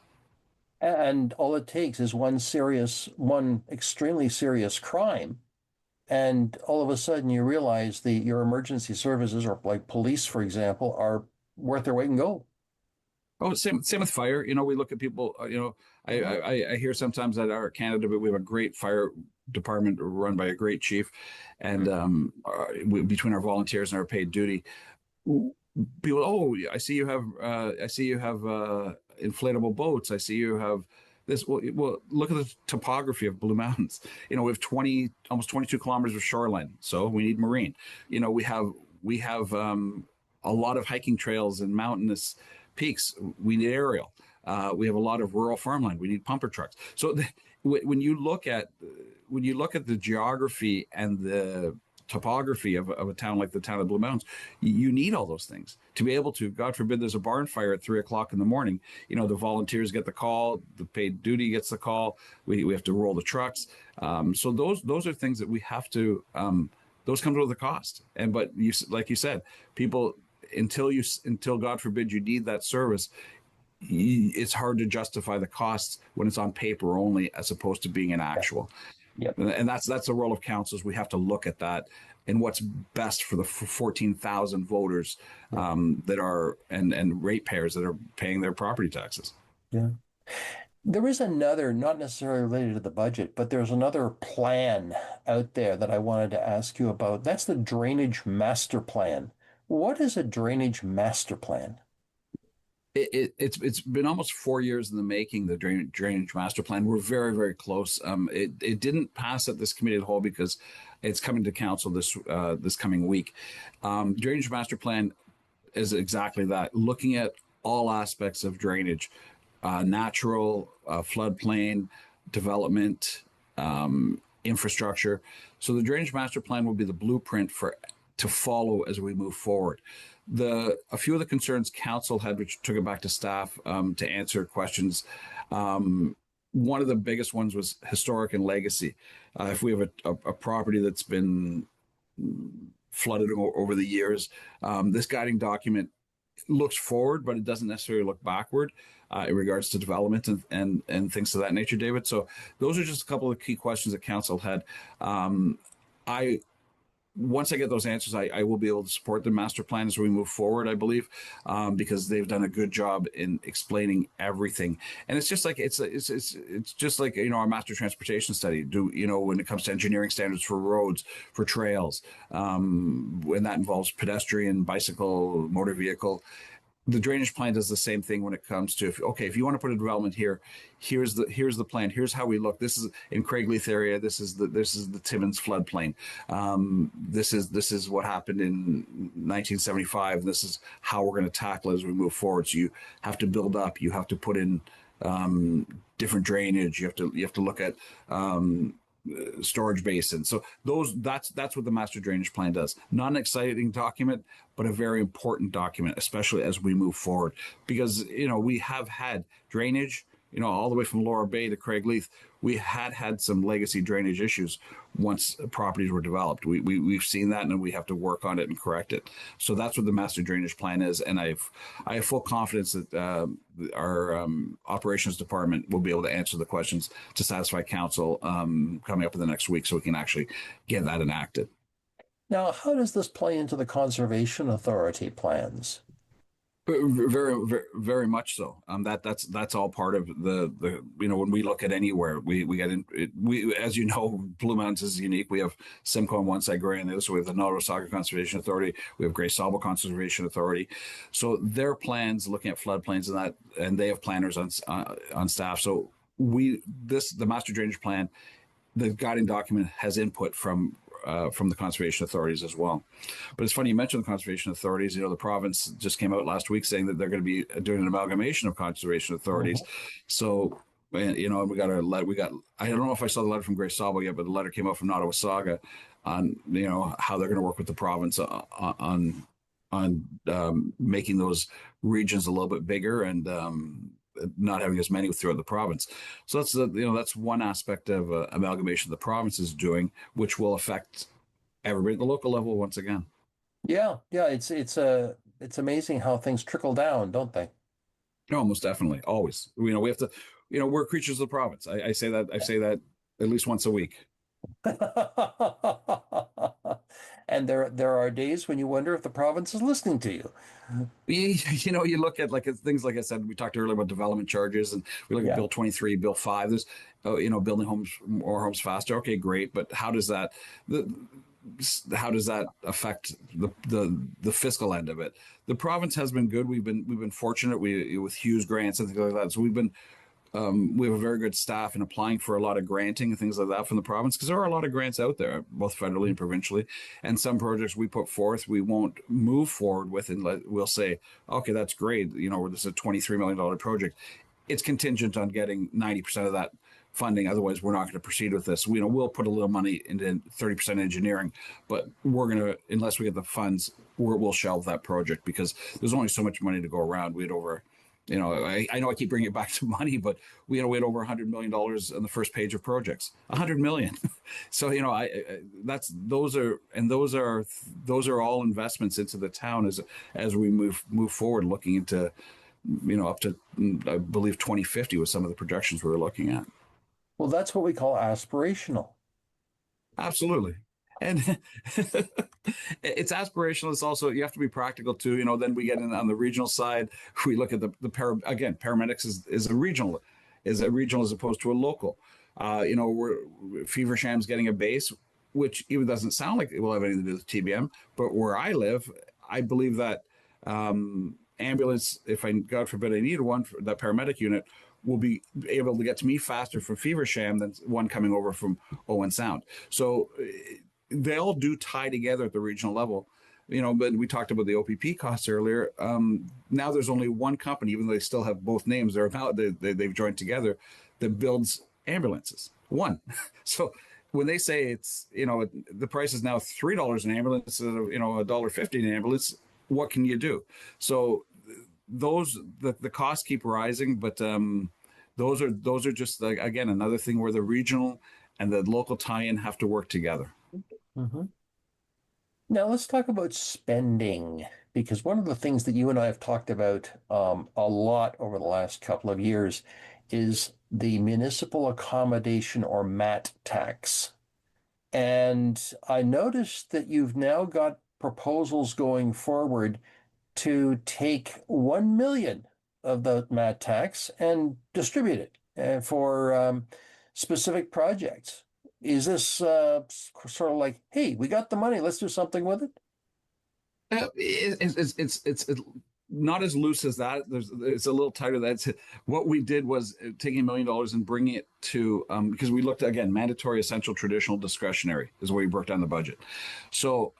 And all it takes is one extremely serious crime, and all of a sudden you realize your emergency services, or like police, for example, are worth their weight in gold. Oh, same with fire. We look at people. I hear sometimes that our Canada, but we have a great fire department run by a great chief, and between our volunteers and our paid duty, people. Oh, I see you have inflatable boats. I see you have this. Well, look at the topography of Blue Mountains. We have almost 22 kilometers of shoreline, so we need marine. We have a lot of hiking trails and mountainous peaks. We need aerial. We have a lot of rural farmland. We need pumper trucks. So when you look at the geography and the topography of a town like the town of Blue Mountains, you need all those things to be able to, God forbid, there's a barn fire at 3:00 in the morning. The volunteers get the call, the paid duty gets the call. We have to roll the trucks. So those are things that we have to. Those come with a cost. But like you said, people, until God forbid you need that service, it's hard to justify the costs when it's on paper only, as opposed to being an actual. Yep. And that's the role of councils. We have to look at that and what's best for the 14,000 voters that are and ratepayers that are paying their property taxes. Yeah. There is another, not necessarily related to the budget, but there's another plan out there that I wanted to ask you about. That's the drainage master plan. What is a drainage master plan? It's been almost 4 years in the making. The drainage master plan. We're very, very close. It didn't pass at this committee of the whole because it's coming to council this coming week. Drainage master plan is exactly that, looking at all aspects of drainage, natural, floodplain, development, infrastructure. So the drainage master plan will be the blueprint to follow as we move forward. A few of the concerns council had, which took it back to staff to answer questions. One of the biggest ones was historic and legacy. If we have a property that's been flooded over the years, this guiding document looks forward, but it doesn't necessarily look backward in regards to development and things of that nature, David. So those are just a couple of key questions that council had. Once I get those answers, I will be able to support the master plan as we move forward, I believe, because they've done a good job in explaining everything. And it's just like it's just like, our master transportation study. When it comes to engineering standards for roads, for trails, when that involves pedestrian, bicycle, motor vehicle. The drainage plan does the same thing when it comes to, if you want to put a development here, here's the plan. Here's how we look. This is in Craigleith area. This is the Timmins floodplain. This is what happened in 1975. This is how we're going to tackle it as we move forward. So you have to build up. You have to put in different drainage. You have to look at storage basins. So that's what the master drainage plan does. Not an exciting document, but a very important document, especially as we move forward, because we have had drainage, all the way from Laura Bay to Craigleith. We had some legacy drainage issues once properties were developed. We've seen that, and we have to work on it and correct it. So that's what the master drainage plan is, and I have full confidence that our operations department will be able to answer the questions to satisfy council coming up in the next week, so we can actually get that enacted. Now, how does this play into the Conservation Authority plans? Very, very, very much so. That's all part of the when we look at anywhere, we get in. As you know, Blue Mountains is unique. We have Simcoe on one side, Gray on the other. So we have the Nottawasaga Conservation Authority. We have Gray Sabo Conservation Authority. So their plans looking at floodplains and they have planners on staff. So the master drainage plan, the guiding document has input from the conservation authorities as well. But it's funny you mentioned the conservation authorities. The province just came out last week saying that they're going to be doing an amalgamation of conservation authorities. So, and we got I don't know if I saw the letter from Grace Sabo yet, but the letter came out from Nottawasaga on how they're going to work with the province on making those regions a little bit bigger and not having as many throughout the province. So that's one aspect of amalgamation the province is doing, which will affect everybody at the local level once again. Yeah. It's amazing how things trickle down, don't they? No, most definitely, always. We have to. We're creatures of the province. I say that at least once a week. And there are days when you wonder if the province is listening to you. You look at things like I said, we talked earlier about development charges, and we look at Bill 23, Bill 5. There's building more homes faster. Okay, great, but how does that affect the fiscal end of it? The province has been good. We've been fortunate. With Hughes grants and things like that. So we have a very good staff in applying for a lot of granting and things like that from the province, because there are a lot of grants out there, both federally and provincially. And some projects we put forth, we won't move forward with, and we'll say, okay, that's great. This is a $23 million project. It's contingent on getting 90% of that funding. Otherwise, we're not going to proceed with this. We'll put a little money into 30% engineering, but we're going to, unless we get the funds, we'll shelve that project, because there's only so much money to go around. We had over, I know I keep bringing it back to money, but we had over $100 million on the first page of projects. $100 million. So those are all investments into the town as we move forward, looking into up to, I believe, 2050 was some of the projections we were looking at. Well, that's what we call aspirational. Absolutely. And it's aspirational. It's also, you have to be practical too. Then we get in on the regional side. We look at again, paramedics is a regional as opposed to a local. We're Feversham's getting a base, which even doesn't sound like it will have anything to do with TBM. But where I live, I believe that ambulance, if I, God forbid, I need one for that paramedic unit, will be able to get to me faster from Feversham than one coming over from Owen Sound. So they all do tie together at the regional level. But we talked about the OPP costs earlier. Now there's only one company, even though they still have both names. They've joined together, that builds ambulances. One. So when they say it's, the price is now $3 an ambulance instead of, $1.50 an ambulance, what can you do? So the costs keep rising, but those are just, like, again, another thing where the regional and the local tie-in have to work together. Mm-hmm. Now let's talk about spending, because one of the things that you and I have talked about a lot over the last couple of years is the municipal accommodation, or MAT tax. And I noticed that you've now got proposals going forward to take 1 million of the MAT tax and distribute it for specific projects. Is this sort of like, hey, we got the money, let's do something with it? It's not as loose as that. It's a little tighter. That's what we did, was taking $1 million and bringing it to because we looked, again, mandatory, essential, traditional, discretionary is where we broke down the budget. So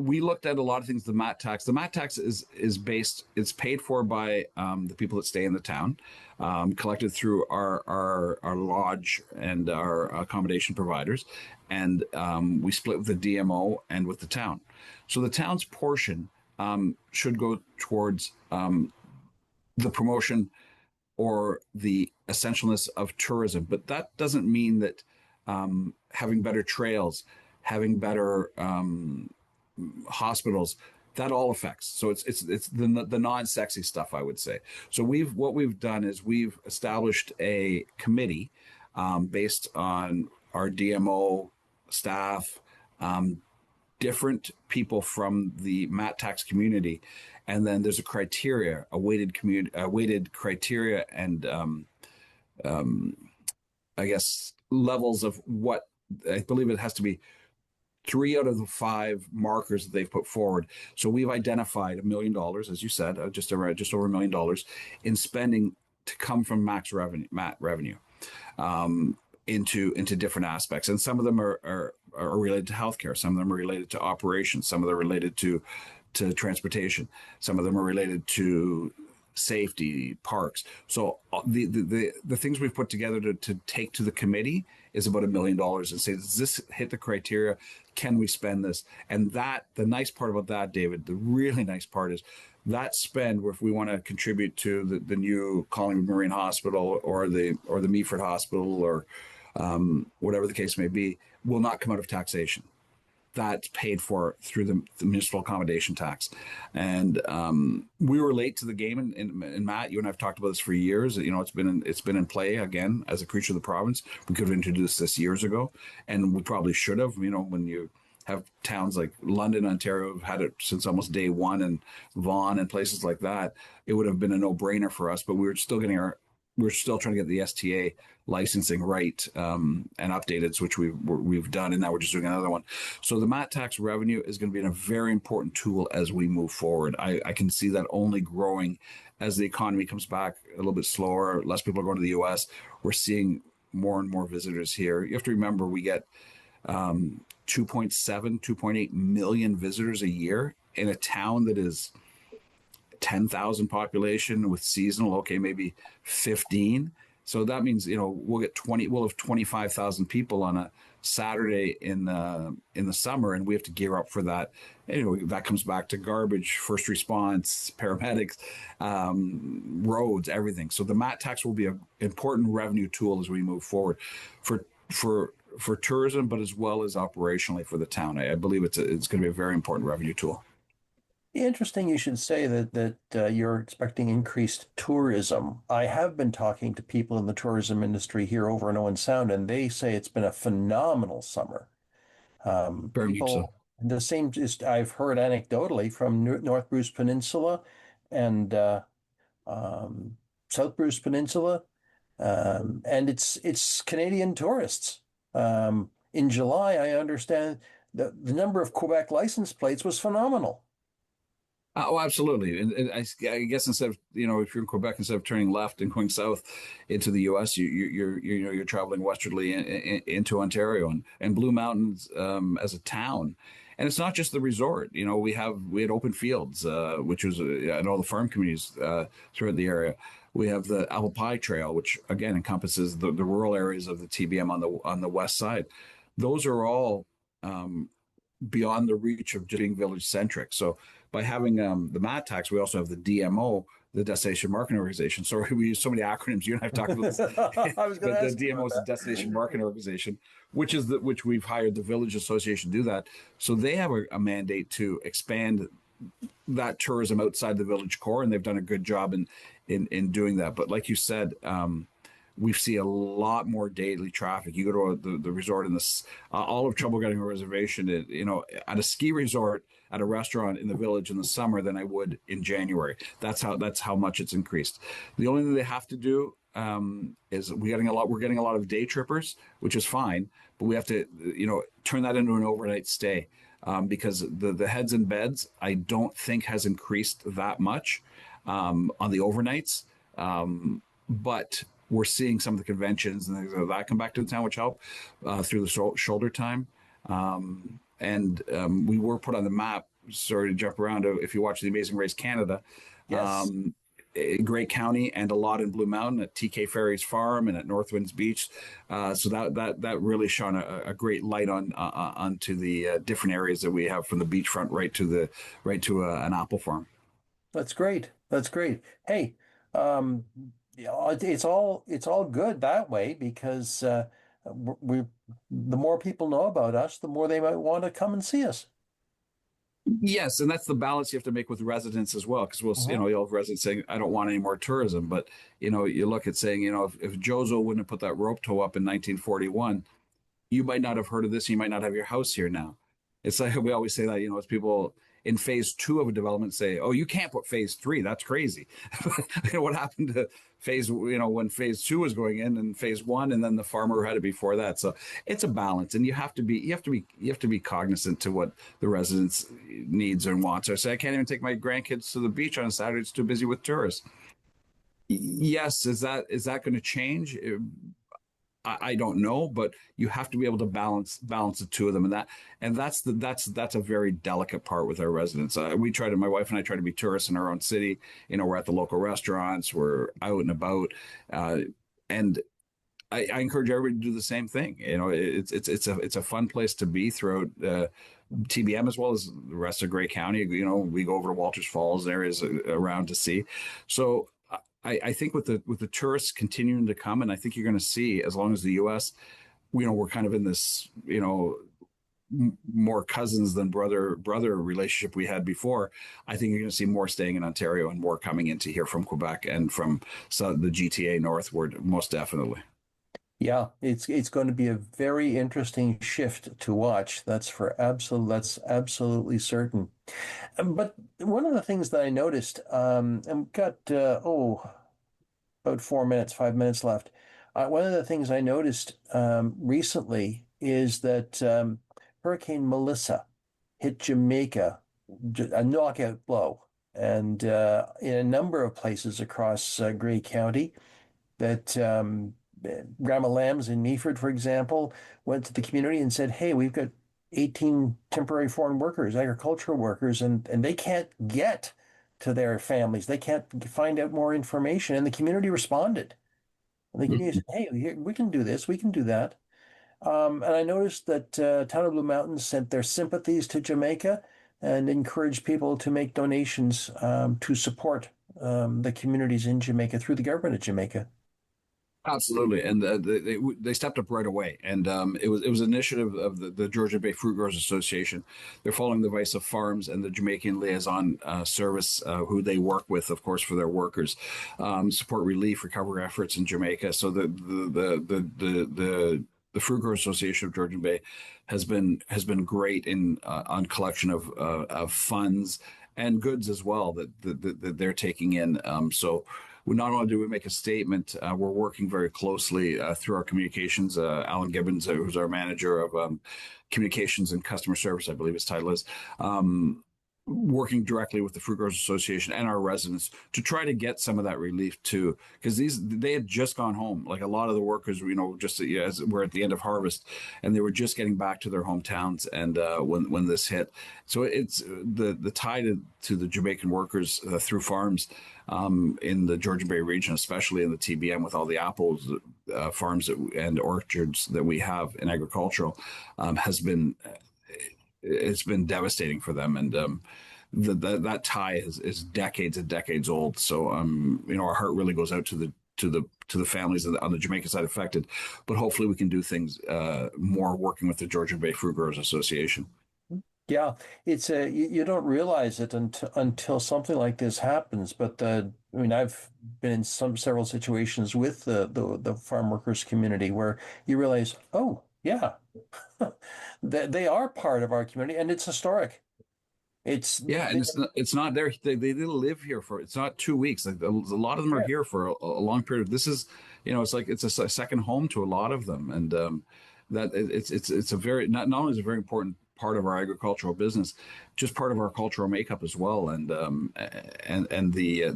we looked at a lot of things. The MAT tax is based, it's paid for by the people that stay in the town, collected through our lodge and our accommodation providers, and we split with the DMO and with the town. So the town's portion should go towards the promotion or the essentialness of tourism, but that doesn't mean that having better trails, having better hospitals, that all affects. So it's the non-sexy stuff, I would say. So what we've done is we've established a committee based on our DMO staff, different people from the MAT tax community, and then there's a weighted criteria, and I guess levels of what I believe it has to be. 3 out of the 5 markers that they've put forward. So we've identified $1 million, as you said, just over $1 million in spending to come from MAT revenue into different aspects, and some of them are related to healthcare, some of them are related to operations, some of them are related to transportation, some of them are related to safety, parks. So the things we've put together to take to the committee is about $1 million, and say, does this hit the criteria? Can we spend this? And that, the nice part about that, David, the really nice part is that spend, where if we want to contribute to the new Collingwood Marine Hospital or the Meaford Hospital or whatever the case may be, will not come out of taxation. That's paid for through the municipal accommodation tax. And we were late to the game. And Matt, you and I have talked about this for years. It's been in play again as a creature of the province. We could have introduced this years ago, and we probably should have. When you have towns like London, Ontario, have had it since almost day one, and Vaughan and places like that, it would have been a no-brainer for us. But we're still trying to get the STA licensing right and updated, which we've done, and now we're just doing another one. So the MAT tax revenue is going to be a very important tool as we move forward. I can see that only growing as the economy comes back a little bit slower. Less people are going to the U.S. We're seeing more and more visitors here. You have to remember, we get 2.8 million visitors a year in a town that is 10,000 population with seasonal, okay, maybe 15. So that means, we'll have 25,000 people on a Saturday in the summer, and we have to gear up for that. That comes back to garbage, first response, paramedics, roads, everything. So the MAT tax will be an important revenue tool as we move forward for tourism, but as well as operationally for the town. I believe it's going to be a very important revenue tool. Interesting you should say that you're expecting increased tourism. I have been talking to people in the tourism industry here over in Owen Sound, and they say it's been a phenomenal summer. Very much so. People, the same, just I've heard anecdotally from North Bruce Peninsula and um, South Bruce Peninsula, and it's Canadian tourists. In July, I understand the number of Quebec license plates was phenomenal. Oh, absolutely. And I guess instead of, if you're in Quebec, instead of turning left and going south into the U.S., you're traveling westerly into Ontario and Blue Mountains as a town. And it's not just the resort. We had open fields, which was and all the farm communities throughout the area. We have the Apple Pie Trail, which again encompasses the rural areas of the TBM on the west side. Those are all beyond the reach of just being village centric. So by having the MAT tax, we also have the DMO, the Destination Marketing Organization. Sorry, we use so many acronyms. You and I have talked about this. I was going But to the ask you DMO about is the that. Destination Marketing Organization, which we've hired the Village Association to do that. So they have a mandate to expand that tourism outside the village core, and they've done a good job in doing that. But like you said, we see a lot more daily traffic. You go to the resort in this, all of trouble getting a reservation at, at a ski resort, at a restaurant in the village in the summer than I would in January. That's how much it's increased. The only thing they have to do is we're getting a lot of day trippers, which is fine, but we have to, turn that into an overnight stay. Because the heads and beds, I don't think has increased that much on the overnights. But we're seeing some of the conventions and things like that come back to the town, which help through the shoulder time. We were put on the map. Sorry to jump around. If you watch The Amazing Race Canada, Yes. Great County and a lot in Blue Mountain at TK Ferry's farm and at Northwinds Beach. So that really shone a great light onto the different areas that we have from the beachfront right to an apple farm. That's great. That's great. Hey, it's all good that way because we the more people know about us, the more they might want to come and see us. Yes, and that's the balance you have to make with residents as well, because you'll have residents saying, "I don't want any more tourism," but you look at saying, if Jozo wouldn't have put that rope tow up in 1941, you might not have heard of this. You might not have your house here now. It's like we always say that, as people in phase two of a development say, "Oh, you can't put phase three. That's crazy." What happened to phase, when phase two was going in and phase one, and then the farmer had it before that. So it's a balance, and you have to be cognizant to what the residents' needs and wants are. Say, I can't even take my grandkids to the beach on a Saturday; it's too busy with tourists. Yes, is that going to change? I don't know, but you have to be able to balance the two of them, and that's a very delicate part with our residents. My wife and I try to be tourists in our own city. We're at the local restaurants, we're out and about, and I encourage everybody to do the same thing. It's a fun place to be throughout TBM as well as the rest of Grey County. We go over to Walters Falls, areas around to see. So I think with the tourists continuing to come, and I think you're going to see, as long as the U.S., we're kind of in this, more cousins than brother relationship we had before. I think you're going to see more staying in Ontario and more coming into here from Quebec and from the GTA northward, most definitely. Yeah, it's going to be a very interesting shift to watch. That's absolutely certain. But one of the things that I noticed, and we've got about 4 minutes, 5 minutes left. One of the things I noticed recently is that Hurricane Melissa hit Jamaica, a knockout blow, and in a number of places across Grey County. That Grandma Lambs in Meaford, for example, went to the community and said, "Hey, we've got 18 temporary foreign workers, agricultural workers, and they can't get to their families. They can't find out more information." And the community responded. And the community said, "Hey, we can do this. We can do that." And I noticed that Town of Blue Mountains sent their sympathies to Jamaica and encouraged people to make donations to support the communities in Jamaica through the government of Jamaica. Absolutely, and they stepped up right away, and it was an initiative of the Georgian Bay Fruit Growers Association. They're following the advice of farms and the Jamaican Liaison Service, who they work with, of course, for their workers, support relief recovery efforts in Jamaica. So the Fruit Growers Association of Georgian Bay has been great in on collection of funds and goods as well that they're taking in. So we not only do we make a statement, we're working very closely through our communications. Alan Gibbons, who's our manager of communications and customer service, I believe his title is, working directly with the Fruit Growers Association and our residents to try to get some of that relief too, because they had just gone home. Like a lot of the workers, just as we're at the end of harvest, and they were just getting back to their hometowns, and when this hit, so it's the tie to the Jamaican workers through farms in the Georgian Bay region, especially in the TBM, with all the apples farms and orchards that we have in agricultural, it's been devastating for them, and that tie is decades and decades old. So our heart really goes out to the families on the Jamaican side affected, but hopefully we can do things more working with the Georgian Bay Fruit Growers Association. Yeah, it's you don't realize it until something like this happens. But I've been in several situations with the farm workers community where you realize, oh yeah, they are part of our community, and it's historic. It's and it's not there. They live here for, it's not 2 weeks. Like a lot of them are here for a long period. This is, it's like it's a second home to a lot of them, and that it's a very not only is a very important part of our agricultural business, just part of our cultural makeup as well, and the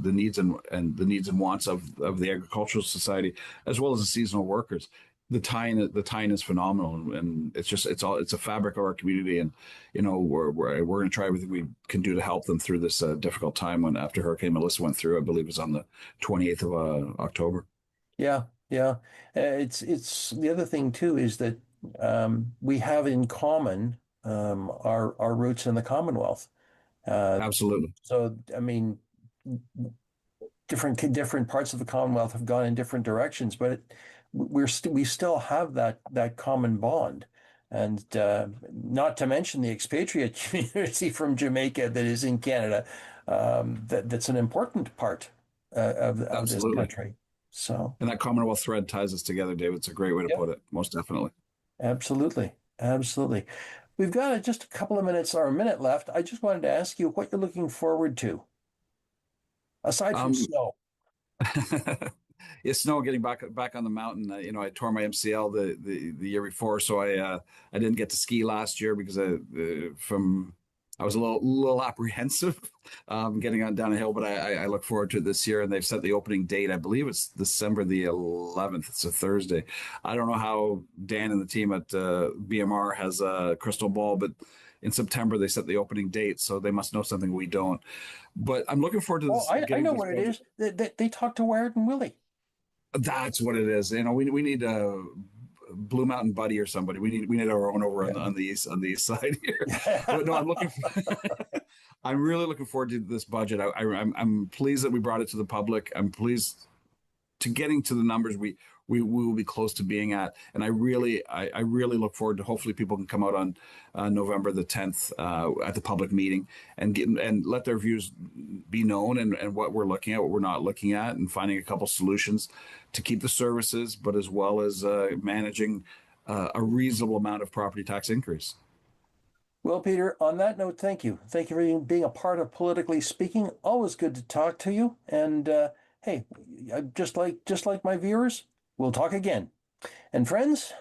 needs and the needs and wants of the agricultural society, as well as the seasonal workers. The tie-in is phenomenal, and it's a fabric of our community, and we're going to try everything we can do to help them through this difficult time after Hurricane Melissa went through. I believe it was on the 28th of October. Yeah. It's the other thing too is that we have in common our roots in the Commonwealth. Absolutely. So different parts of the Commonwealth have gone in different directions, but we still have that common bond, and not to mention the expatriate community from Jamaica that is in Canada. That's an important part of this country. So, and that Commonwealth thread ties us together, David. It's a great way to put it. Most definitely. Absolutely. We've got just a couple of minutes or a minute left. I just wanted to ask you what you're looking forward to, aside from snow. Yeah, snow, getting back on the mountain. I tore my MCL the year before, so I didn't get to ski last year because I was a little apprehensive getting on down a hill, but I look forward to it this year, and they've set the opening date. I believe it's December the 11th. It's a Thursday. I don't know how Dan and the team at BMR has a crystal ball, but in September they set the opening date, so they must know something we don't. But I'm looking forward to this. I know what it is. They talked to Wired and Willie. That's what it is. We need a Blue Mountain Buddy or somebody. We need our own over on the east side here. But no, I'm really looking forward to this budget. I'm pleased that we brought it to the public. I'm pleased to getting to the numbers we will be close to being at, and I really look forward to, hopefully people can come out on November the 10th at the public meeting and let their views be known, and what we're looking at, what we're not looking at, and finding a couple solutions to keep the services, but as well as managing a reasonable amount of property tax increase. Well, Peter, on that note, thank you. Thank you for being a part of Politically Speaking. Always good to talk to you. And hey, just like my viewers, we'll talk again. And friends,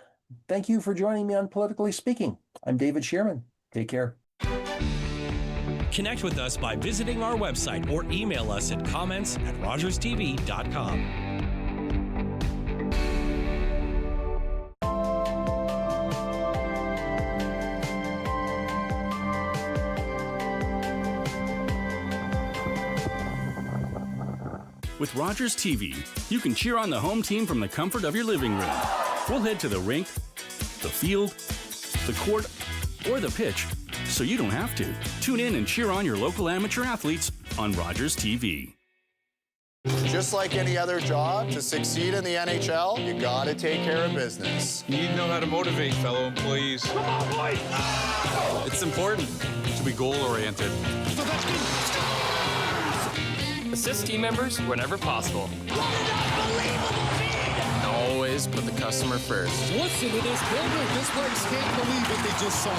thank you for joining me on Politically Speaking. I'm David Shearman. Take care. Connect with us by visiting our website or email us at comments@rogerstv.com. With Rogers TV, you can cheer on the home team from the comfort of your living room. We'll head to the rink, the field, the court, or the pitch, so you don't have to. Tune in and cheer on your local amateur athletes on Rogers TV. Just like any other job, to succeed in the NHL, you gotta take care of business. You need to know how to motivate fellow employees. Come on, boys! It's important to be goal-oriented. Assist team members whenever possible. Always put the customer first. Listen to this builder. This place can't believe what they just saw.